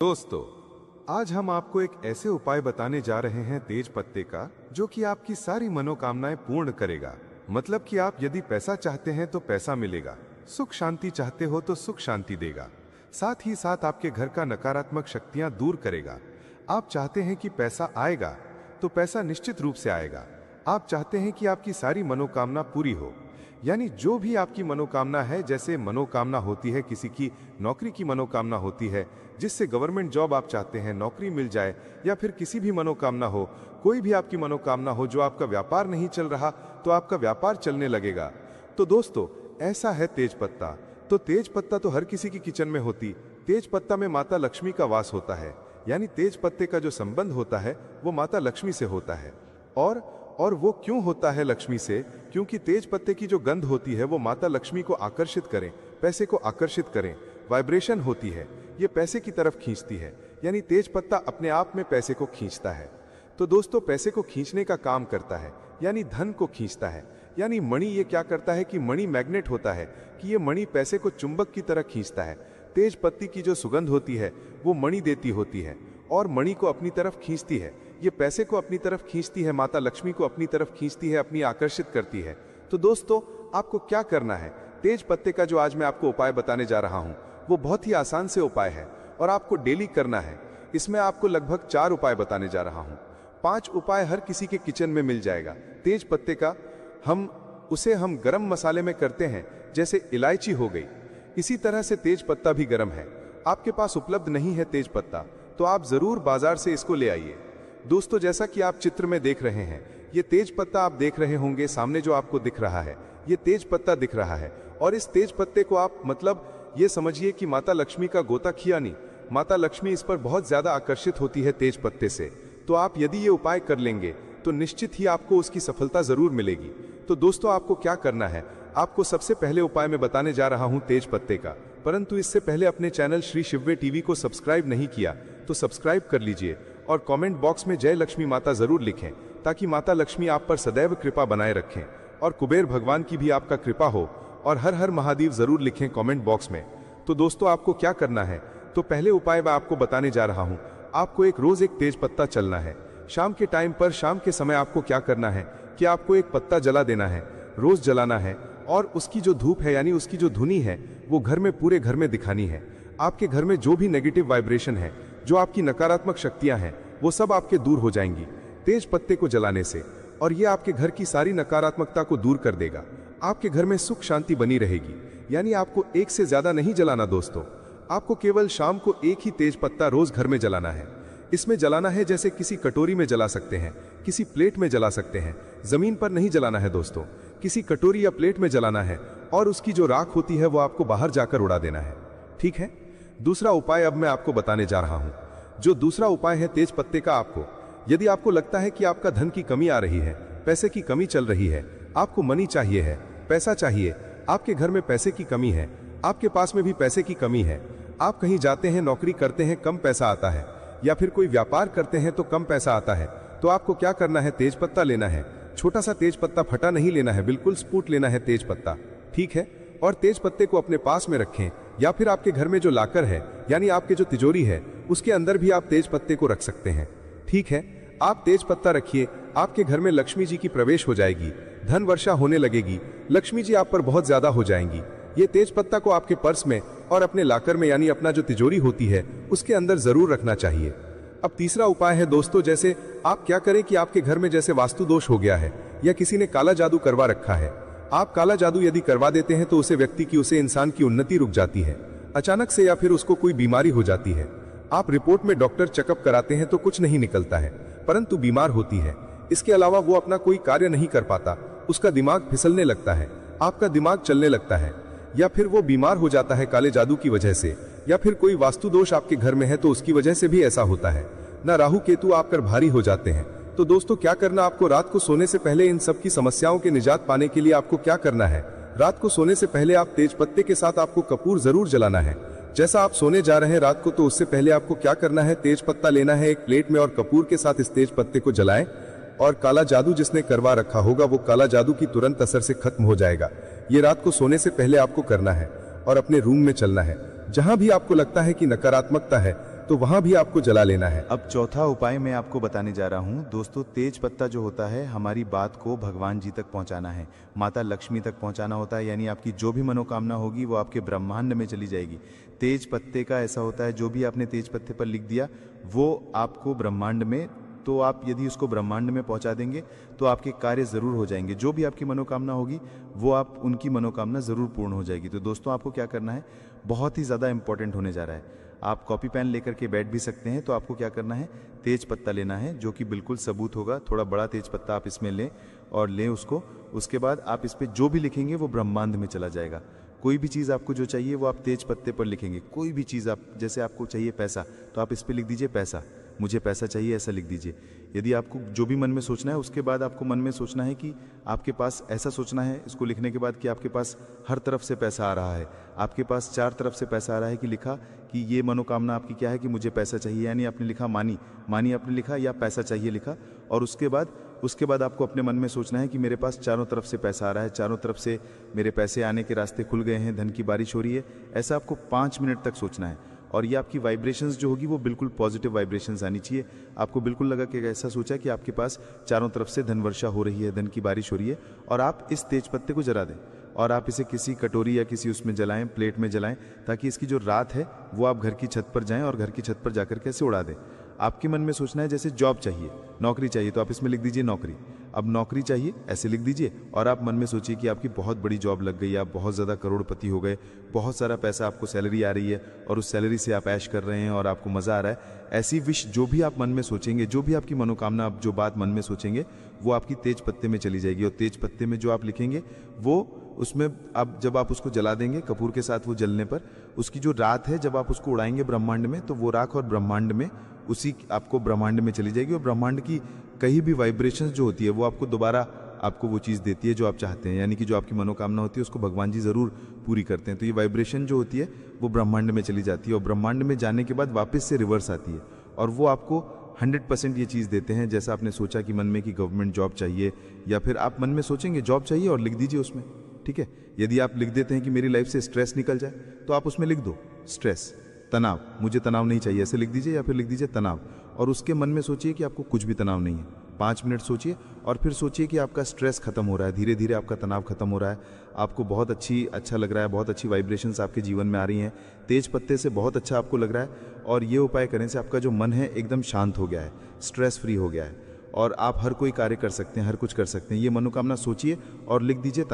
दोस्तों, आज हम आपको एक ऐसे उपाय बताने जा रहे हैं तेज पत्ते का, जो कि आपकी सारी मनोकामनाएं पूर्ण करेगा। मतलब कि आप यदि पैसा चाहते हैं तो पैसा मिलेगा, सुख शांति चाहते हो तो सुख शांति देगा, साथ ही साथ आपके घर का नकारात्मक शक्तियां दूर करेगा। आप चाहते हैं कि पैसा आएगा तो पैसा निश्चित रूप से आएगा। आप चाहते हैं कि आपकी सारी मनोकामना पूरी हो, यानी जो भी आपकी मनोकामना है, जैसे मनोकामना होती है किसी की नौकरी की मनोकामना होती है, जिससे गवर्नमेंट जॉब आप चाहते हैं नौकरी मिल जाए, या फिर किसी भी मनोकामना हो, कोई भी आपकी मनोकामना हो, जो आपका व्यापार नहीं चल रहा तो आपका व्यापार चलने लगेगा। तो दोस्तों, ऐसा है तेज पत्ता। तो तेज पत्ता तो हर किसी की किचन में होती। तेज पत्ता में माता लक्ष्मी का वास होता है, यानी तेज पत्ते का जो संबंध होता है वो माता लक्ष्मी से होता है। और वो क्यों होता है लक्ष्मी से? क्योंकि तेज पत्ते की जो गंध होती है वो माता लक्ष्मी को आकर्षित करें, पैसे को आकर्षित करें। वाइब्रेशन होती है, ये पैसे की तरफ खींचती है, यानी तेज पत्ता अपने आप में पैसे को खींचता है। तो दोस्तों, पैसे को खींचने का काम करता है, यानी धन को खींचता है। यानी मणि ये क्या करता है कि मणि मैग्नेट होता है, कि ये मणि पैसे को चुंबक की तरह खींचता है। तेज पत्ती की जो सुगंध होती है वो मणि देती होती है और मणि को अपनी तरफ खींचती है। ये पैसे को अपनी तरफ खींचती है, माता लक्ष्मी को अपनी तरफ खींचती है, अपनी आकर्षित करती है। तो दोस्तों, आपको क्या करना है? तेज पत्ते का जो आज मैं आपको उपाय बताने जा रहा हूं वो बहुत ही आसान से उपाय है और आपको डेली करना है। इसमें आपको लगभग 4 उपाय बताने जा रहा हूं। 5 उपाय हर किसी के किचन में मिल जाएगा। तेज पत्ते का हम गरम मसाले में करते हैं, जैसे इलायची हो गई। इसी तरह से तेज पत्ता भी गरम है। आपके पास उपलब्ध नहीं है तेज पत्ता तो आप जरूर बाजार से इसको ले आइए। दोस्तों, जैसा कि आप चित्र में देख रहे हैं, ये तेज पत्ता आप देख रहे होंगे सामने जो आपको दिख रहा है, ये तेज पत्ता दिख रहा है। और इस तेज पत्ते को आप ये समझिए कि माता लक्ष्मी का गोता खियानी। माता लक्ष्मी इस पर बहुत ज्यादा आकर्षित होती है तेज पत्ते से। तो आप यदि ये उपाय कर लेंगे तो निश्चित ही आपको उसकी सफलता जरूर मिलेगी। तो दोस्तों, आपको क्या करना है? आपको सबसे पहले उपाय में बताने जा रहा हूं तेज पत्ते का, परंतु इससे पहले अपने चैनल श्री शिव्य टीवी को सब्सक्राइब नहीं किया तो सब्सक्राइब कर लीजिए और कमेंट बॉक्स में जय लक्ष्मी माता जरूर लिखें, ताकि माता लक्ष्मी आप पर सदैव कृपा बनाए रखें और कुबेर भगवान की भी आपका कृपा हो। और हर हर महादेव जरूर लिखें कमेंट बॉक्स में। तो दोस्तों, आपको क्या करना है? तो पहले उपाय मैं आपको बताने जा रहा हूं। आपको रोज एक तेज पत्ता चलना है। शाम के टाइम पर, शाम के समय आपको क्या करना है कि आपको एक पत्ता जला देना है, रोज जलाना है। और उसकी जो धूप है, यानी उसकी जो धुनी है, वो घर में, पूरे घर में दिखानी है। आपके घर में जो भी नेगेटिव वाइब्रेशन है, जो आपकी नकारात्मक शक्तियां हैं, वो सब आपके दूर हो जाएंगी तेज पत्ते को जलाने से। और ये आपके घर की सारी नकारात्मकता को दूर कर देगा। आपके घर में सुख शांति बनी रहेगी। यानी आपको एक से ज्यादा नहीं जलाना दोस्तों, आपको केवल शाम को एक ही तेज पत्ता रोज घर में जलाना है। इसमें जलाना है जैसे किसी कटोरी में जला सकते हैं, किसी प्लेट में जला सकते हैं, जमीन पर नहीं जलाना है दोस्तों, किसी कटोरी या प्लेट में जलाना है। और उसकी जो राख होती है वो आपको बाहर जाकर उड़ा देना है। ठीक है? दूसरा उपाय अब मैं आपको बताने जा रहा हूं। जो दूसरा उपाय है तेज पत्ते का, यदि आपको लगता है कि आपका धन की कमी आ रही है, पैसे की कमी चल रही है, आपको मनी चाहिए है, पैसा चाहिए, आपके घर में पैसे की कमी है, आपके पास में भी पैसे की कमी है, आप कहीं जाते हैं, नौकरी करते हैं, कम पैसा आता है, या फिर कोई व्यापार करते हैं तो कम पैसा आता है, तो आपको क्या करना है? तेज पत्ता लेना है। छोटा सा तेज पत्ता, फटा नहीं लेना है, बिल्कुल स्पूट लेना है तेज पत्ता। ठीक है? और तेज पत्ते को अपने पास में रखें, या फिर आपके घर में जो लाकर है, यानी आपके जो तिजोरी है, उसके अंदर भी आप तेज पत्ते को रख सकते हैं। ठीक है? आप तेज पत्ता रखिए, आपके घर में लक्ष्मी जी की प्रवेश हो जाएगी, धन वर्षा होने लगेगी, लक्ष्मी जी आप पर बहुत ज्यादा हो जाएंगी। ये तेज पत्ता को आपके पर्स में और अपने लाकर में, यानी अपना जो तिजोरी होती है, उसके अंदर जरूर रखना चाहिए। अब तीसरा उपाय है दोस्तों, जैसे आप क्या करें कि आपके घर में जैसे वास्तु दोष हो गया है, या किसी ने काला जादू करवा रखा है। आप काला जादू यदि करवा देते हैं तो उसे इंसान की उन्नति रुक जाती है अचानक से, या फिर उसको कोई बीमारी हो जाती है। आप रिपोर्ट में डॉक्टर चेकअप कराते हैं तो कुछ नहीं निकलता है, परंतु बीमार होती है। इसके अलावा वो अपना कोई कार्य नहीं कर पाता, उसका दिमाग फिसलने लगता है, आपका दिमाग चलने लगता है, या फिर वो बीमार हो जाता है काले जादू की वजह से, या फिर कोई वास्तु दोष आपके घर में है तो उसकी वजह से भी ऐसा होता है। ना राहु केतु आप पर भारी हो जाते हैं। तो दोस्तों, क्या करना? आपको रात को सोने से पहले इन सब की समस्याओं के निजात पाने के लिए आपको क्या करना है? रात को सोने से पहले आप तेज पत्ते के साथ आपको कपूर जरूर जलाना है। जैसा आप सोने जा रहे हैं रात को, तो उससे पहले आपको क्या करना है? तेज पत्ता लेना है एक प्लेट में और कपूर के साथ इस तेज पत्ते को जलाएं, और काला जादू जिसने करवा रखा होगा वो काला जादू की तुरंत असर से खत्म हो जाएगा। ये रात को सोने से पहले आपको करना है और अपने रूम में चलना है। जहां भी आपको लगता है कि नकारात्मकता है, तो वहां भी आपको जला लेना है। अब चौथा उपाय मैं आपको बताने जा रहा हूँ दोस्तों। तेज पत्ता जो होता है, हमारी बात को भगवान जी तक पहुँचाना है, माता लक्ष्मी तक पहुँचाना होता है, यानी आपकी जो भी मनोकामना होगी वो आपके ब्रह्मांड में चली जाएगी। तेज पत्ते का ऐसा होता है, जो भी आपने तेज पत्ते पर लिख दिया वो आपको ब्रह्मांड में, तो आप यदि उसको ब्रह्मांड में पहुंचा देंगे तो आपके कार्य ज़रूर हो जाएंगे। जो भी आपकी मनोकामना होगी वो आप उनकी मनोकामना ज़रूर पूर्ण हो जाएगी। तो दोस्तों आपको क्या करना है, बहुत ही ज़्यादा इंपॉर्टेंट होने जा रहा है। आप कॉपी पेन लेकर के बैठ भी सकते हैं। तो आपको क्या करना है, तेज पत्ता लेना है जो कि बिल्कुल सबूत होगा। थोड़ा बड़ा तेज पत्ता आप इसमें लें और लें उसको। उसके बाद आप इस पर जो भी लिखेंगे वो ब्रह्मांड में चला जाएगा। कोई भी चीज़ आपको जो चाहिए वो आप तेज पत्ते पर लिखेंगे। कोई भी चीज़ आप, जैसे आपको चाहिए पैसा, तो आप इस पर लिख दीजिए पैसा, मुझे पैसा चाहिए, ऐसा लिख दीजिए। यदि आपको जो भी मन में सोचना है, उसके बाद आपको मन में सोचना है कि आपके पास, ऐसा सोचना है इसको लिखने के बाद कि आपके पास हर तरफ से पैसा आ रहा है, आपके पास 4 तरफ से पैसा आ रहा है। कि लिखा कि ये मनोकामना आपकी क्या है कि मुझे पैसा चाहिए, यानी आपने लिखा मानी, मानी आपने लिखा या पैसा चाहिए लिखा। और उसके बाद आपको अपने मन में सोचना है कि मेरे पास चारों तरफ से पैसा आ रहा है, चारों तरफ से मेरे पैसे आने के रास्ते खुल गए हैं, धन की बारिश हो रही है। ऐसा आपको 5 मिनट तक सोचना है। और ये आपकी वाइब्रेशंस जो होगी वो बिल्कुल पॉजिटिव वाइब्रेशंस आनी चाहिए। आपको बिल्कुल लगा कि ऐसा सोचा कि आपके पास चारों तरफ से धन वर्षा हो रही है, धन की बारिश हो रही है। और आप इस तेज पत्ते को जला दें और आप इसे किसी कटोरी या किसी उसमें जलाएं, प्लेट में जलाएं, ताकि इसकी जो रात है वो आप घर की छत पर जाएं और घर की छत पर जाकर के ऐसे उड़ा दें। आपके मन में सोचना है जैसे जॉब चाहिए, नौकरी चाहिए, तो आप इसमें लिख दीजिए नौकरी। अब नौकरी चाहिए ऐसे लिख दीजिए और आप मन में सोचिए कि आपकी बहुत बड़ी जॉब लग गई, आप बहुत ज़्यादा करोड़पति हो गए, बहुत सारा पैसा आपको सैलरी आ रही है और उस सैलरी से आप ऐश कर रहे हैं और आपको मज़ा आ रहा है। ऐसी विश जो भी आप मन में सोचेंगे, जो भी आपकी मनोकामना, आप जो बात मन में सोचेंगे वो आपकी तेज पत्ते में चली जाएगी। और तेज पत्ते में जो आप लिखेंगे वो उसमें, अब जब आप उसको जला देंगे कपूर के साथ, वो जलने पर उसकी जो रात है, जब आप उसको उड़ाएंगे ब्रह्मांड में, तो वो राख और ब्रह्मांड में उसी आपको ब्रह्मांड में चली जाएगी। और ब्रह्मांड की कहीं भी वाइब्रेशंस जो होती है वो आपको दोबारा आपको वो चीज़ देती है जो आप चाहते हैं, यानी कि जो आपकी मनोकामना होती है उसको भगवान जी ज़रूर पूरी करते हैं। तो ये वाइब्रेशन जो होती है वो ब्रह्मांड में चली जाती है और ब्रह्मांड में जाने के बाद वापस से रिवर्स आती है और वो आपको 100% ये चीज़ देते हैं। जैसा आपने सोचा कि मन में कि गवर्नमेंट जॉब चाहिए, या फिर आप मन में सोचेंगे जॉब चाहिए और लिख दीजिए उसमें, ठीक है। यदि आप लिख देते हैं कि मेरी लाइफ से स्ट्रेस निकल जाए, तो आप उसमें लिख दो स्ट्रेस, तनाव, मुझे तनाव नहीं चाहिए, ऐसे लिख दीजिए, या फिर लिख दीजिए तनाव। और उसके मन में सोचिए कि आपको कुछ भी तनाव नहीं है। 5 मिनट सोचिए और फिर सोचिए कि आपका स्ट्रेस खत्म हो रहा है, धीरे धीरे आपका तनाव खत्म हो रहा है, आपको बहुत अच्छा लग रहा है, बहुत अच्छी वाइब्रेशंस आपके जीवन में आ रही हैं, तेज पत्ते से बहुत अच्छा आपको लग रहा है। और ये उपाय करने से आपका जो मन है एकदम शांत हो गया है, स्ट्रेस फ्री हो गया है और आप हर कोई कार्य कर सकते हैं, हर कुछ कर सकते हैं। ये मनोकामना सोचिए और लिख दीजिए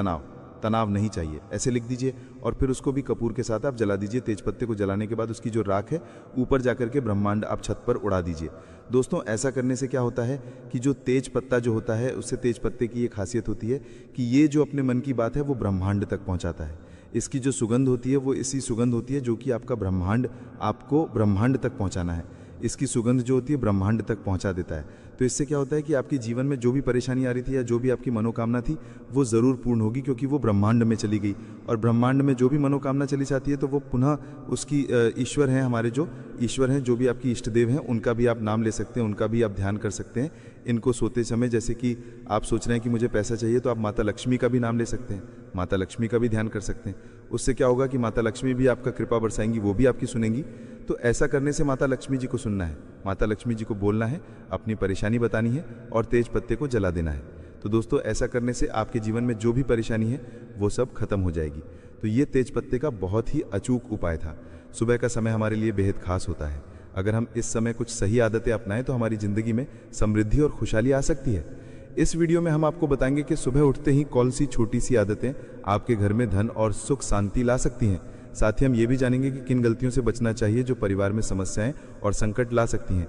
तनाव नहीं चाहिए, ऐसे लिख दीजिए। और फिर उसको भी कपूर के साथ आप जला दीजिए। तेज पत्ते को जलाने के बाद उसकी जो राख है ऊपर जाकर के ब्रह्मांड आप छत पर उड़ा दीजिए। दोस्तों ऐसा करने से क्या होता है कि जो तेज पत्ता जो होता है, उससे तेज पत्ते की ये खासियत होती है कि ये जो अपने मन की बात है वो ब्रह्मांड तक पहुंचाता है। इसकी जो सुगंध होती है वो ऐसी सुगंध होती है जो कि आपका ब्रह्मांड, आपको ब्रह्मांड तक पहुंचाना है। इसकी सुगंध जो होती है ब्रह्मांड तक पहुंचा देता है। तो इससे क्या होता है कि आपके जीवन में जो भी परेशानी आ रही थी या जो भी आपकी मनोकामना थी वो ज़रूर पूर्ण होगी, क्योंकि वो ब्रह्मांड में चली गई। और ब्रह्मांड में जो भी मनोकामना चली जाती है तो वो पुनः उसकी ईश्वर हैं, हमारे जो ईश्वर हैं, जो भी आपकी इष्ट देव हैं, उनका भी आप नाम ले सकते हैं, उनका भी आप ध्यान कर सकते हैं। इनको सोते समय, जैसे कि आप सोच रहे हैं कि मुझे पैसा चाहिए, तो आप माता लक्ष्मी का भी नाम ले सकते हैं, माता लक्ष्मी का भी ध्यान कर सकते हैं। उससे क्या होगा कि माता लक्ष्मी भी आपका कृपा बरसाएंगी, वो भी आपकी सुनेंगी। तो ऐसा करने से माता लक्ष्मी जी को सुनना है, माता लक्ष्मी जी को बोलना है, अपनी परेशानी बतानी है और तेज पत्ते को जला देना है। तो दोस्तों ऐसा करने से आपके जीवन में जो भी परेशानी है वो सब खत्म हो जाएगी। तो ये तेज पत्ते का बहुत ही अचूक उपाय था। सुबह का समय हमारे लिए बेहद खास होता है। अगर हम इस समय कुछ सही आदतें अपनाएं तो हमारी ज़िंदगी में समृद्धि और खुशहाली आ सकती है। इस वीडियो में हम आपको बताएंगे कि सुबह उठते ही कौन सी छोटी सी आदतें आपके घर में धन और सुख शांति ला सकती हैं। साथ ही हम ये भी जानेंगे कि किन गलतियों से बचना चाहिए जो परिवार में समस्याएं और संकट ला सकती हैं।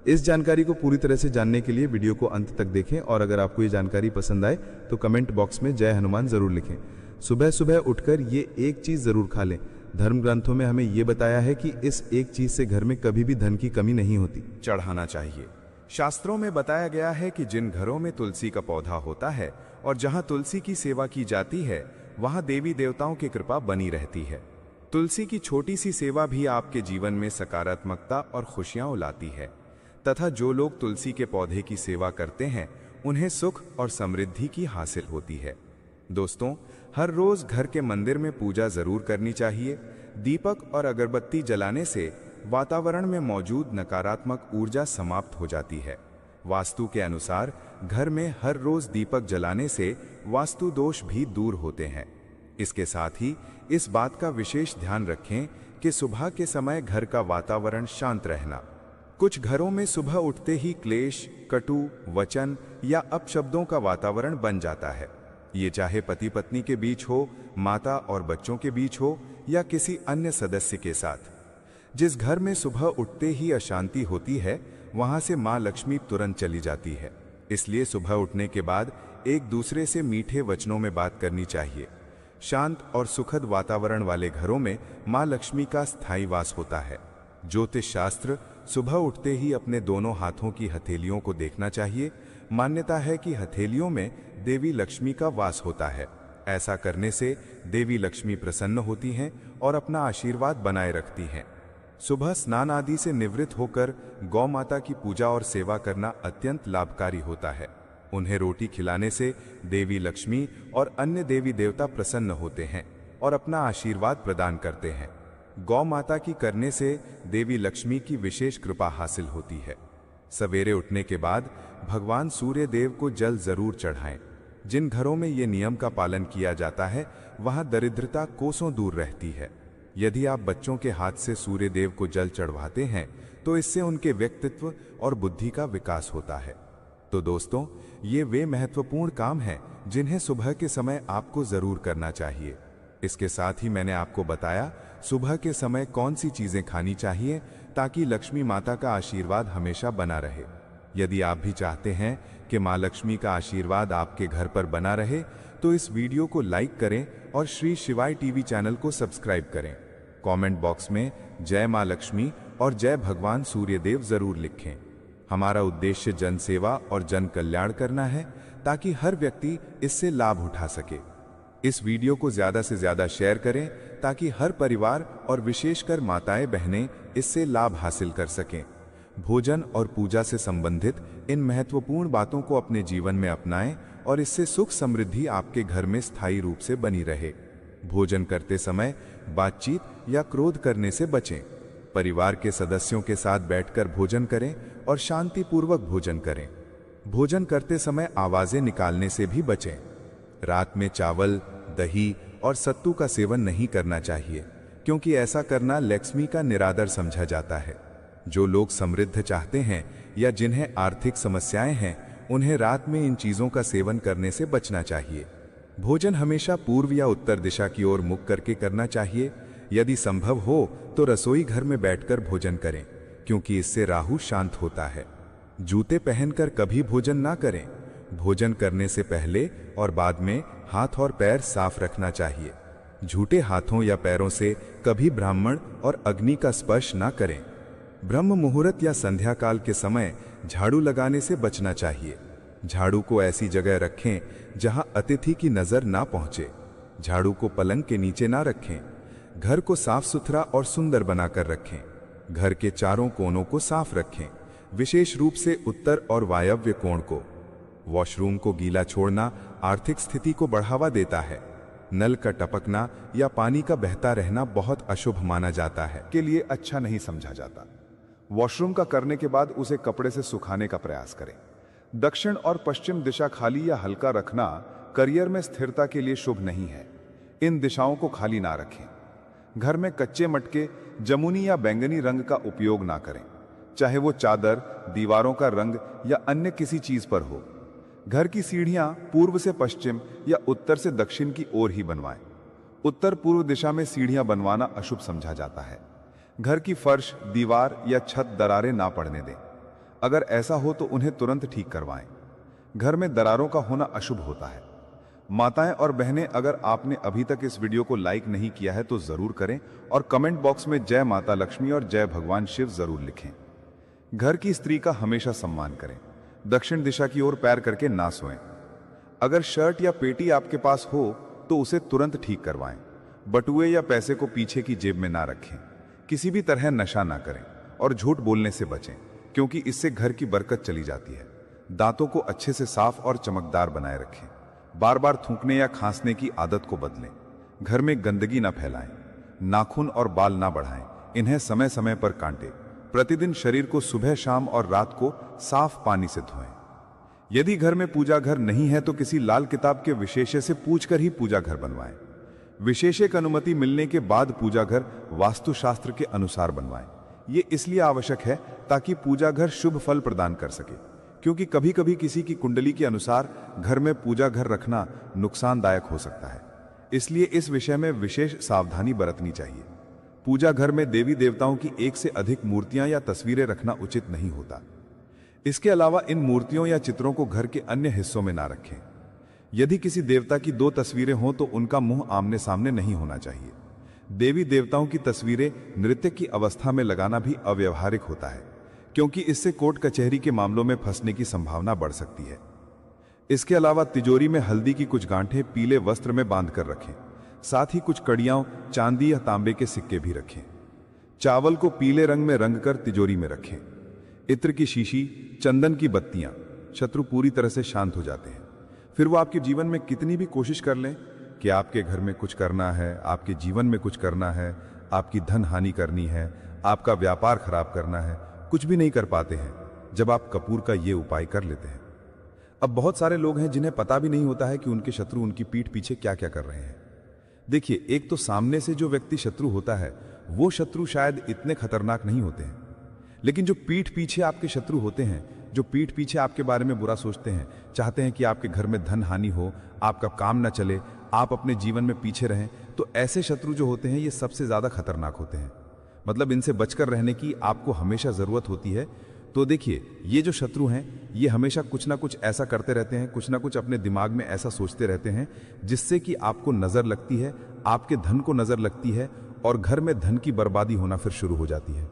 इस जानकारी को पूरी तरह से जानने के लिए वीडियो को अंत तक देखें और अगर आपको ये जानकारी पसंद आए तो कमेंट बॉक्स में जय हनुमान जरूर लिखें। सुबह सुबह उठकर ये एक चीज़ ज़रूर खा लें। धर्म ग्रंथों में हमें ये बताया है कि इस एक चीज़ से घर में कभी भी धन की कमी नहीं होती। चढ़ाना चाहिए। शास्त्रों में बताया गया है कि जिन घरों में तुलसी का पौधा होता है और जहां तुलसी की सेवा की जाती है वहां देवी देवताओं की कृपा बनी रहती है। तुलसी की छोटी सी सेवा भी आपके जीवन में सकारात्मकता और खुशियां लाती है तथा जो लोग तुलसी के पौधे की सेवा करते हैं उन्हें सुख और समृद्धि की हासिल होती है। दोस्तों हर रोज घर के मंदिर में पूजा जरूर करनी चाहिए। दीपक और अगरबत्ती जलाने से वातावरण में मौजूद नकारात्मक ऊर्जा समाप्त हो जाती है। वास्तु के अनुसार घर में हर रोज दीपक जलाने से वास्तु दोष भी दूर होते हैं। इसके साथ ही इस बात का विशेष ध्यान रखें कि सुबह के समय घर का वातावरण शांत रहना। कुछ घरों में सुबह उठते ही क्लेश, कटु वचन या अपशब्दों का वातावरण बन जाता है। ये चाहे पति पत्नी के बीच हो, माता और बच्चों के बीच हो या किसी अन्य सदस्य के साथ। जिस घर में सुबह उठते ही अशांति होती है, वहां से मां लक्ष्मी तुरंत चली जाती है। इसलिए सुबह उठने के बाद एक दूसरे से मीठे वचनों में बात करनी चाहिए। शांत और सुखद वातावरण वाले घरों में मां लक्ष्मी का स्थायी वास होता है। ज्योतिष शास्त्र सुबह उठते ही अपने दोनों हाथों की हथेलियों को देखना चाहिए। मान्यता है कि हथेलियों में देवी लक्ष्मी का वास होता है। ऐसा करने से देवी लक्ष्मी प्रसन्न होती हैं और अपना आशीर्वाद बनाए रखती हैं। सुबह स्नान आदि से निवृत्त होकर गौ माता की पूजा और सेवा करना अत्यंत लाभकारी होता है। उन्हें रोटी खिलाने से देवी लक्ष्मी और अन्य देवी देवता प्रसन्न होते हैं और अपना आशीर्वाद प्रदान करते हैं। गौ माता की करने से देवी लक्ष्मी की विशेष कृपा हासिल होती है। सवेरे उठने के बाद भगवान सूर्य देव को जल जरूर चढ़ाएं। जिन घरों में ये नियम का पालन किया जाता है, वहां दरिद्रता कोसों दूर रहती है। यदि आप बच्चों के हाथ से सूर्य देव को जल चढ़वाते हैं, तो इससे उनके व्यक्तित्व और बुद्धि का विकास होता है। तो दोस्तों, ये वे महत्वपूर्ण काम हैं जिन्हें सुबह के समय आपको जरूर करना चाहिए। इसके साथ ही मैंने आपको बताया सुबह के समय कौन सी चीजें खानी चाहिए ताकि लक्ष्मी माता का आशीर्वाद हमेशा बना रहे। यदि आप भी चाहते हैं कि मां लक्ष्मी का आशीर्वाद आपके घर पर बना रहे, तो इस वीडियो को लाइक करें और श्री शिवाय टीवी चैनल को सब्सक्राइब करें। कमेंट बॉक्स में जय मां लक्ष्मी और जय भगवान सूर्यदेव जरूर लिखें। हमारा उद्देश्य जन सेवा और जन कल्याण करना है ताकि हर व्यक्ति इससे लाभ उठा सके। इस वीडियो को ज्यादा से ज्यादा शेयर करें ताकि हर परिवार और विशेषकर माताएं बहनें इससे लाभ हासिल कर सकें। भोजन और पूजा से संबंधित इन महत्वपूर्ण बातों को अपने जीवन में अपनाएं और इससे सुख समृद्धि आपके घर में स्थायी रूप से बनी रहे। भोजन करते समय बातचीत या क्रोध करने से बचें। परिवार के सदस्यों के साथ बैठकर भोजन करें और शांतिपूर्वक भोजन करें। भोजन करते समय आवाजें निकालने से भी बचें। रात में चावल, दही और सत्तू का सेवन नहीं करना चाहिए, क्योंकि ऐसा करना लक्ष्मी का निरादर समझा जाता है। जो लोग समृद्ध चाहते हैं या जिन्हें आर्थिक समस्याएं हैं, उन्हें रात में इन चीजों का सेवन करने से बचना चाहिए। भोजन हमेशा पूर्व या उत्तर दिशा की ओर मुख करके करना चाहिए। यदि संभव हो तो रसोई घर में बैठकर भोजन करें, क्योंकि इससे राहु शांत होता है। जूते पहनकर कभी भोजन ना करें। भोजन करने से पहले और बाद में हाथ और पैर साफ रखना चाहिए। झूठे हाथों या पैरों से कभी ब्राह्मण और अग्नि का स्पर्श ना करें। ब्रह्म मुहूर्त या संध्या काल के समय झाड़ू लगाने से बचना चाहिए। झाड़ू को ऐसी जगह रखें जहां अतिथि की नजर ना पहुंचे। झाड़ू को पलंग के नीचे ना रखें। घर को साफ सुथरा और सुंदर बनाकर रखें। घर के चारों कोनों को साफ रखें, विशेष रूप से उत्तर और वायव्य कोण को। वॉशरूम को गीला छोड़ना आर्थिक स्थिति को बढ़ावा देता है। नल का टपकना या पानी का बहता रहना बहुत अशुभ माना जाता है, के लिए अच्छा नहीं समझा जाता। वॉशरूम का करने के बाद उसे कपड़े से सुखाने का प्रयास करें। दक्षिण और पश्चिम दिशा खाली या हल्का रखना करियर में स्थिरता के लिए शुभ नहीं है। इन दिशाओं को खाली ना रखें। घर में कच्चे मटके, जमुनी या बैंगनी रंग का उपयोग ना करें, चाहे वो चादर, दीवारों का रंग या अन्य किसी चीज पर हो। घर की सीढ़ियां पूर्व से पश्चिम या उत्तर से दक्षिण की ओर ही बनवाएं। उत्तर पूर्व दिशा में सीढ़ियां बनवाना अशुभ समझा जाता है। घर की फर्श, दीवार या छत दरारें ना पड़ने दें। अगर ऐसा हो तो उन्हें तुरंत ठीक करवाएं। घर में दरारों का होना अशुभ होता है। माताएं और बहनें, अगर आपने अभी तक इस वीडियो को लाइक नहीं किया है तो जरूर करें और कमेंट बॉक्स में जय माता लक्ष्मी और जय भगवान शिव जरूर लिखें। घर की स्त्री का हमेशा सम्मान करें। दक्षिण दिशा की ओर पैर करके ना सोएं। अगर शर्ट या पेटी आपके पास हो तो उसे तुरंत ठीक करवाएं। बटुए या पैसे को पीछे की जेब में ना रखें। किसी भी तरह नशा ना करें और झूठ बोलने से बचें, क्योंकि इससे घर की बरकत चली जाती है। दांतों को अच्छे से साफ और चमकदार बनाए रखें। बार बार थूकने या खांसने की आदत को बदलें। घर में गंदगी ना फैलाएं। नाखून और बाल ना बढ़ाएं। इन्हें समय समय पर काटें। प्रतिदिन शरीर को सुबह शाम और रात को साफ पानी से धोएं। यदि घर में पूजा घर नहीं है तो किसी लाल किताब के विशेषज्ञ से पूछकर ही पूजा घर बनवाएं। विशेषज्ञ अनुमति मिलने के बाद पूजा घर वास्तुशास्त्र के अनुसार बनवाएं। ये इसलिए आवश्यक है ताकि पूजा घर शुभ फल प्रदान कर सके, क्योंकि कभी कभी किसी की कुंडली के अनुसार घर में पूजा घर रखना नुकसानदायक हो सकता है। इसलिए इस विषय में विशेष सावधानी बरतनी चाहिए। पूजा घर में देवी देवताओं की एक से अधिक मूर्तियां या तस्वीरें रखना उचित नहीं होता। इसके अलावा इन मूर्तियों या चित्रों को घर के अन्य हिस्सों में ना रखें। यदि किसी देवता की 2 तस्वीरें हों तो उनका मुंह आमने सामने नहीं होना चाहिए। देवी देवताओं की तस्वीरें नृत्य की अवस्था में लगाना भी अव्यवहारिक होता है, क्योंकि इससे कोर्ट कचहरी के मामलों में फंसने की संभावना बढ़ सकती है। इसके अलावा तिजोरी में हल्दी की कुछ गांठें पीले वस्त्र में बांधकर रखें। साथ ही कुछ कड़ियां चांदी या तांबे के सिक्के भी रखें। चावल को पीले रंग में रंगकर तिजोरी में रखें। इत्र की शीशी, चंदन की बत्तियां, शत्रु पूरी तरह से शांत हो जाते हैं। फिर वो आपके जीवन में कितनी भी कोशिश कर लें कि आपके घर में कुछ करना है, आपके जीवन में कुछ करना है, आपकी धन हानि करनी है, आपका व्यापार खराब करना है, कुछ भी नहीं कर पाते हैं जब आप कपूर का ये उपाय कर लेते हैं। अब बहुत सारे लोग हैं जिन्हें पता भी नहीं होता है कि उनके शत्रु उनकी पीठ पीछे क्या क्या कर रहे हैं। देखिए, एक तो सामने से जो व्यक्ति शत्रु होता है वो शत्रु शायद इतने खतरनाक नहीं होते हैं, लेकिन जो पीठ पीछे आपके शत्रु होते हैं, जो पीठ पीछे आपके बारे में बुरा सोचते हैं, चाहते हैं कि आपके घर में धन हानि हो, आपका काम ना चले, आप अपने जीवन में पीछे रहें, तो ऐसे शत्रु जो होते हैं ये सबसे ज्यादा खतरनाक होते हैं। मतलब इनसे बचकर रहने की आपको हमेशा जरूरत होती है। तो देखिए, ये जो शत्रु हैं ये हमेशा कुछ ना कुछ ऐसा करते रहते हैं, कुछ ना कुछ अपने दिमाग में ऐसा सोचते रहते हैं जिससे कि आपको नजर लगती है, आपके धन को नजर लगती है और घर में धन की बर्बादी होना फिर शुरू हो जाती है।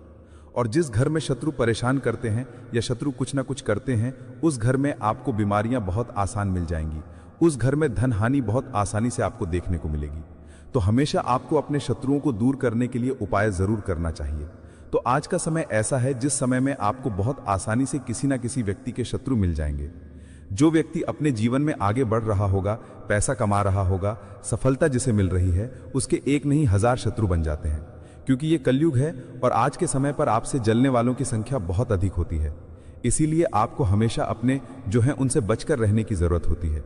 और जिस घर में शत्रु परेशान करते हैं या शत्रु कुछ ना कुछ करते हैं, उस घर में आपको बीमारियां बहुत आसान मिल जाएंगी। उस घर में धन हानि बहुत आसानी से आपको देखने को मिलेगी। तो हमेशा आपको अपने शत्रुओं को दूर करने के लिए उपाय जरूर करना चाहिए। तो आज का समय ऐसा है जिस समय में आपको बहुत आसानी से किसी ना किसी व्यक्ति के शत्रु मिल जाएंगे। जो व्यक्ति अपने जीवन में आगे बढ़ रहा होगा, पैसा कमा रहा होगा, सफलता जिसे मिल रही है, उसके एक नहीं 1000 शत्रु बन जाते हैं। क्योंकि ये कलयुग है और आज के समय पर आपसे जलने वालों की संख्या बहुत अधिक होती है। इसीलिए आपको हमेशा अपने जो हैं उनसे बचकर रहने की जरूरत होती है।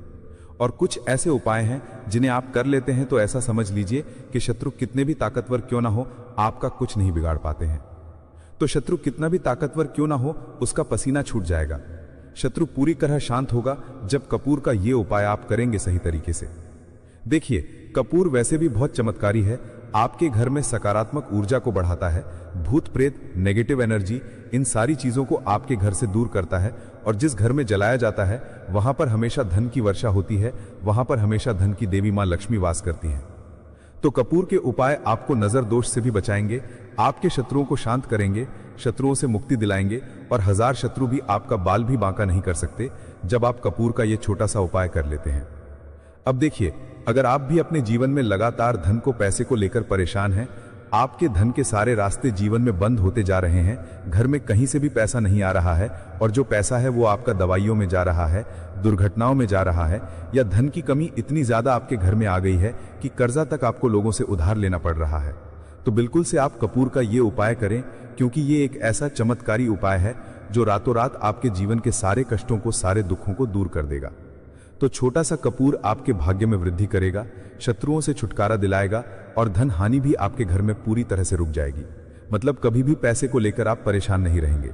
और कुछ ऐसे उपाय हैं जिन्हें आप कर लेते हैं तो ऐसा समझ लीजिए कि शत्रु कितने भी ताकतवर क्यों ना हो, आपका कुछ नहीं बिगाड़ पाते हैं। तो शत्रु कितना भी ताकतवर क्यों ना हो, उसका पसीना छूट जाएगा। शत्रु पूरी तरह शांत होगा जब कपूर का ये उपाय आप करेंगे सही तरीके से। देखिए, कपूर वैसे भी बहुत चमत्कारी है। आपके घर में सकारात्मक ऊर्जा को बढ़ाता है, भूत प्रेत, नेगेटिव एनर्जी, इन सारी चीजों को आपके घर से दूर करता है। और जिस घर में जलाया जाता है वहां पर हमेशा धन की वर्षा होती है, वहां पर हमेशा धन की देवी मां लक्ष्मी वास करती हैं। तो कपूर के उपाय आपको नजर दोष से भी बचाएंगे, आपके शत्रुओं को शांत करेंगे, शत्रुओं से मुक्ति दिलाएंगे और 1000 शत्रु भी आपका बाल भी बांका नहीं कर सकते जब आप कपूर का ये छोटा सा उपाय कर लेते हैं। अब देखिए, अगर आप भी अपने जीवन में लगातार धन को पैसे को लेकर परेशान हैं, आपके धन के सारे रास्ते जीवन में बंद होते जा रहे हैं, घर में कहीं से भी पैसा नहीं आ रहा है और जो पैसा है वो आपका दवाइयों में जा रहा है, दुर्घटनाओं में जा रहा है, या धन की कमी इतनी ज्यादा आपके घर में आ गई है कि कर्जा तक आपको लोगों से उधार लेना पड़ रहा है, तो बिल्कुल से आप कपूर का ये उपाय करें, क्योंकि ये एक ऐसा चमत्कारी उपाय है जो रातों रात आपके जीवन के सारे कष्टों को, सारे दुखों को दूर कर देगा। तो छोटा सा कपूर आपके भाग्य में वृद्धि करेगा, शत्रुओं से छुटकारा दिलाएगा और धन हानि भी आपके घर में पूरी तरह से रुक जाएगी। मतलब कभी भी पैसे को लेकर आप परेशान नहीं रहेंगे।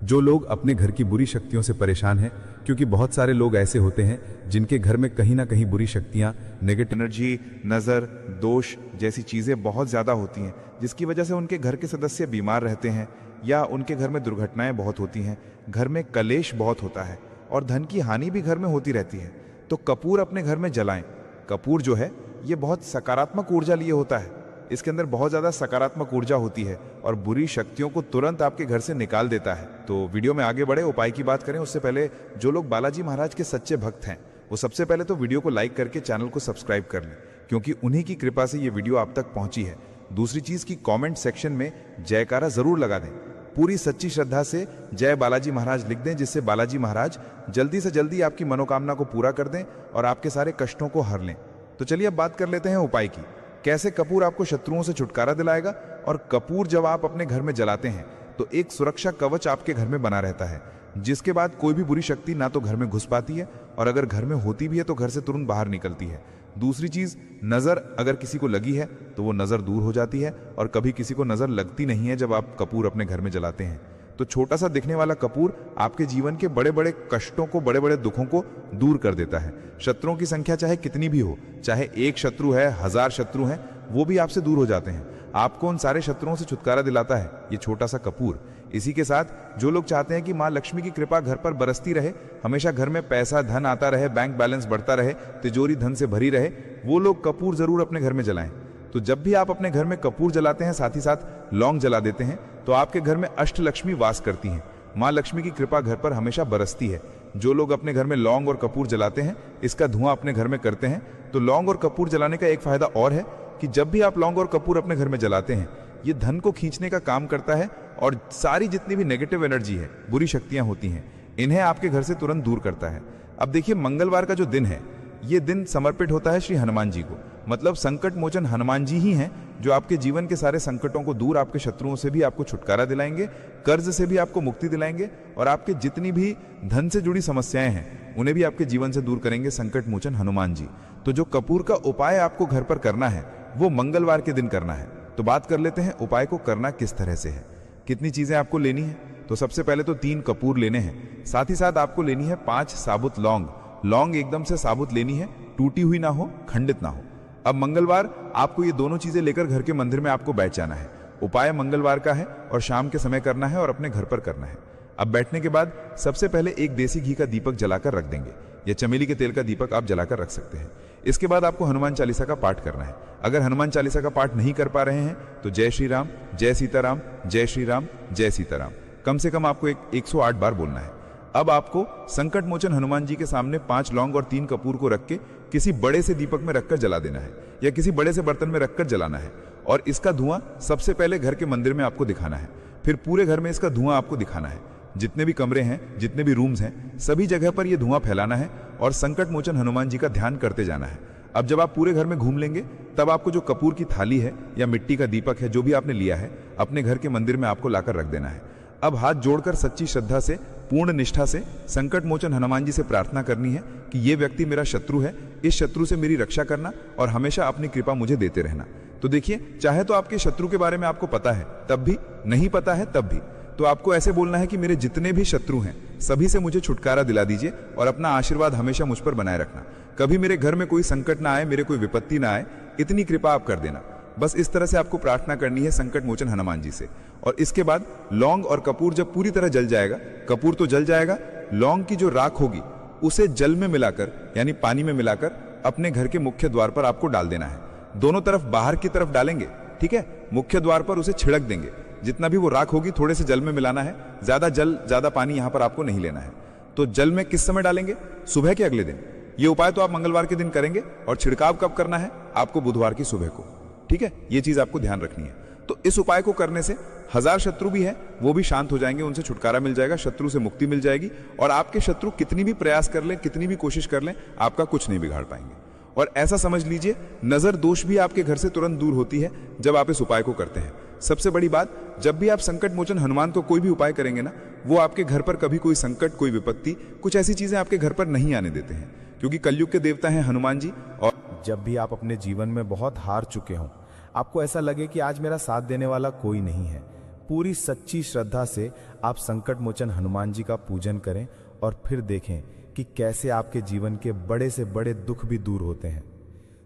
जो लोग अपने घर की बुरी शक्तियों से परेशान हैं, क्योंकि बहुत सारे लोग ऐसे होते हैं जिनके घर में कहीं ना कहीं बुरी शक्तियां, नेगेटिव एनर्जी, नज़र, दोष जैसी चीज़ें बहुत ज़्यादा होती हैं, जिसकी वजह से उनके घर के सदस्य बीमार रहते हैं या उनके घर में दुर्घटनाएं बहुत होती हैं, घर में कलेश बहुत होता है और धन की हानि भी घर में होती रहती है। तो कपूर अपने घर में जलाएं। कपूर जो है ये बहुत सकारात्मक ऊर्जा लिए होता है, इसके अंदर बहुत ज़्यादा सकारात्मक ऊर्जा होती है और बुरी शक्तियों को तुरंत आपके घर से निकाल देता है। तो वीडियो में आगे बढ़े, उपाय की बात करें उससे पहले जो लोग बालाजी महाराज के सच्चे भक्त हैं वो सबसे पहले तो वीडियो को लाइक करके चैनल को सब्सक्राइब कर लें, क्योंकि उन्हीं की कृपा से ये वीडियो आप तक पहुंची है। दूसरी चीज़ की कॉमेंट सेक्शन में जयकारा ज़रूर लगा दें, पूरी सच्ची श्रद्धा से जय बालाजी महाराज लिख दें, जिससे बालाजी महाराज जल्दी से जल्दी आपकी मनोकामना को पूरा कर दें और आपके सारे कष्टों को हर लें। तो चलिए अब बात कर लेते हैं उपाय की। कैसे कपूर आपको शत्रुओं से छुटकारा दिलाएगा। और कपूर जब आप अपने घर में जलाते हैं तो एक सुरक्षा कवच आपके घर में बना रहता है, जिसके बाद कोई भी बुरी शक्ति ना तो घर में घुस पाती है, और अगर घर में होती भी है तो घर से तुरंत बाहर निकलती है। दूसरी चीज, नजर अगर किसी को लगी है तो वो नजर दूर हो जाती है, और कभी किसी को नजर लगती नहीं है जब आप कपूर अपने घर में जलाते हैं। तो छोटा सा दिखने वाला कपूर आपके जीवन के बड़े बड़े कष्टों को, बड़े बड़े दुखों को दूर कर देता है। शत्रुओं की संख्या चाहे कितनी भी हो, चाहे एक शत्रु है, 1000 शत्रु हैं, वो भी आपसे दूर हो जाते हैं। आपको उन सारे शत्रुओं से छुटकारा दिलाता है ये छोटा सा कपूर। इसी के साथ जो लोग चाहते हैं कि माँ लक्ष्मी की कृपा घर पर बरसती रहे, हमेशा घर में पैसा धन आता रहे, बैंक बैलेंस बढ़ता रहे, तिजोरी धन से भरी रहे, वो लोग कपूर जरूर अपने घर में जलाएं। तो जब भी आप अपने घर में कपूर जलाते हैं, साथ ही साथ लौंग जला देते हैं, तो आपके घर में अष्टलक्ष्मी वास करती हैं। माँ लक्ष्मी की कृपा घर पर हमेशा बरसती है। जो लोग अपने घर में लौंग और कपूर जलाते हैं, इसका धुआं अपने घर में करते हैं, तो लौंग और कपूर जलाने का एक फायदा और है कि जब भी आप लौंग और कपूर अपने घर में जलाते हैं, ये धन को खींचने का काम करता है, और सारी जितनी भी नेगेटिव एनर्जी है, बुरी शक्तियां होती हैं, इन्हें आपके घर से तुरंत दूर करता है। अब देखिए, मंगलवार का जो दिन है, ये दिन समर्पित होता है श्री हनुमान जी को। मतलब संकट मोचन हनुमान जी ही हैं जो आपके जीवन के सारे संकटों को दूर, आपके शत्रुओं से भी आपको छुटकारा दिलाएंगे, कर्ज से भी आपको मुक्ति दिलाएंगे, और आपके जितनी भी धन से जुड़ी समस्याएं हैं उन्हें भी आपके जीवन से दूर करेंगे संकट मोचन हनुमान जी। तो जो कपूर का उपाय आपको घर पर करना है वो मंगलवार के दिन करना है। तो बात कर लेते हैं उपाय को करना किस तरह से है। कितनी चीजें आपको लेनी है? तो सबसे पहले तो 3 कपूर लेने हैं, साथ ही साथ आपको लेनी है 5 साबुत लौंग। लौंग एकदम से साबुत लेनी है, टूटी हुई ना हो, खंडित ना हो। अब मंगलवार आपको ये दोनों चीजें लेकर घर के मंदिर में आपको बैठ जाना है। उपाय मंगलवार का है और शाम के समय करना है और अपने घर पर करना है। अब बैठने के बाद सबसे पहले एक देसी घी का दीपक जलाकर रख देंगे, या चमेली के तेल का दीपक आप जलाकर रख सकते हैं। इसके बाद आपको हनुमान चालीसा का पाठ करना है। अगर हनुमान चालीसा का पाठ नहीं कर पा रहे हैं तो जय श्री राम, जय सीताराम, जय श्री राम, जय सीताराम कम से कम आपको 108 बार बोलना है। अब आपको संकट मोचन हनुमान जी के सामने 5 लौंग और 3 कपूर को रख के किसी बड़े से दीपक में रखकर जला देना है, या किसी बड़े से बर्तन में रखकर जलाना है। और इसका धुआं सबसे पहले घर के मंदिर में आपको दिखाना है, फिर पूरे घर में इसका धुआं आपको दिखाना है। जितने भी कमरे हैं, जितने भी रूम्स हैं, सभी जगह पर यह धुआं फैलाना है और संकट मोचन हनुमान जी का ध्यान करते जाना है। अब जब आप पूरे घर में घूम लेंगे, तब आपको जो कपूर की थाली है या मिट्टी का दीपक है, जो भी आपने लिया है, अपने घर के मंदिर में आपको लाकर रख देना है। अब हाथ जोड़कर सच्ची श्रद्धा से, पूर्ण निष्ठा से संकट मोचन हनुमान जी से प्रार्थना करनी है कि ये व्यक्ति मेरा शत्रु है, इस शत्रु से मेरी रक्षा करना और हमेशा अपनी कृपा मुझे देते रहना। तो देखिए, चाहे तो आपके शत्रु के बारे में आपको पता है तब भी, नहीं पता है तब भी, तो आपको ऐसे बोलना है कि मेरे जितने भी शत्रु हैं सभी से मुझे छुटकारा दिला दीजिए और अपना आशीर्वाद हमेशा मुझ पर बनाए रखना। कभी मेरे घर में कोई संकट ना आए, मेरे कोई विपत्ति ना आए, इतनी कृपा आप कर देना। बस इस तरह से आपको प्रार्थना करनी है संकट मोचन हनुमान जी से। और इसके बाद लौंग और कपूर जब पूरी तरह जल जाएगा, कपूर तो जल जाएगा, लौंग की जो राख होगी उसे जल में मिलाकर, यानी पानी में मिलाकर अपने घर के मुख्य द्वार पर आपको डाल देना है। दोनों तरफ बाहर की तरफ डालेंगे, ठीक है। मुख्य द्वार पर उसे छिड़क देंगे, जितना भी वो राख होगी थोड़े से जल में मिलाना है। ज्यादा जल, ज्यादा पानी यहाँ पर आपको नहीं लेना है। तो जल में किस समय डालेंगे? सुबह के अगले दिन। ये उपाय तो आप मंगलवार के दिन करेंगे, और छिड़काव कब करना है? आपको बुधवार की सुबह को, ठीक है। ये चीज आपको ध्यान रखनी है। तो इस उपाय को करने से 1000 शत्रु भी है वो भी शांत हो जाएंगे, उनसे छुटकारा मिल जाएगा, शत्रु से मुक्ति मिल जाएगी, और आपके शत्रु कितनी भी प्रयास कर लें, कितनी भी कोशिश कर लें, आपका कुछ नहीं बिगाड़ पाएंगे। और ऐसा समझ लीजिए, नजर दोष भी आपके घर से तुरंत दूर होती है जब आप इस उपाय को करते हैं। सबसे बड़ी बात, जब भी आप संकट मोचन हनुमान को कोई भी उपाय करेंगे ना, वो आपके घर पर कभी कोई संकट, कोई विपत्ति, कुछ ऐसी चीजें आपके घर पर नहीं आने देते हैं, क्योंकि कलयुग के देवता हैं हनुमान जी। और जब भी आप अपने जीवन में बहुत हार चुके हों, आपको ऐसा लगे कि आज मेरा साथ देने वाला कोई नहीं है, पूरी सच्ची श्रद्धा से आप संकट मोचन हनुमान जी का पूजन करें और फिर देखें कि कैसे आपके जीवन के बड़े से बड़े दुख भी दूर होते हैं।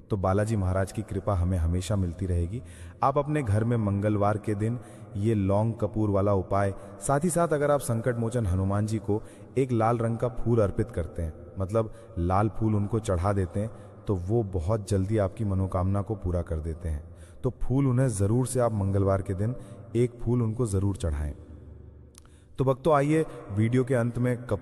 तो बालाजी महाराज की कृपा हमें हमेशा मिलती रहेगी। आप अपने घर में मंगलवार के दिन ये लौंग कपूर वाला उपाय, साथ ही साथ अगर आप संकट मोचन हनुमान जी को एक लाल रंग का फूल अर्पित करते हैं, मतलब लाल फूल उनको चढ़ा देते हैं, तो वो बहुत जल्दी आपकी मनोकामना को पूरा कर देते हैं। तो फूल उन्हें जरूर से आप मंगलवार के दिन एक फूल उनको जरूर चढ़ाएं। तो भक्तों, आइए वीडियो के अंत में कपूर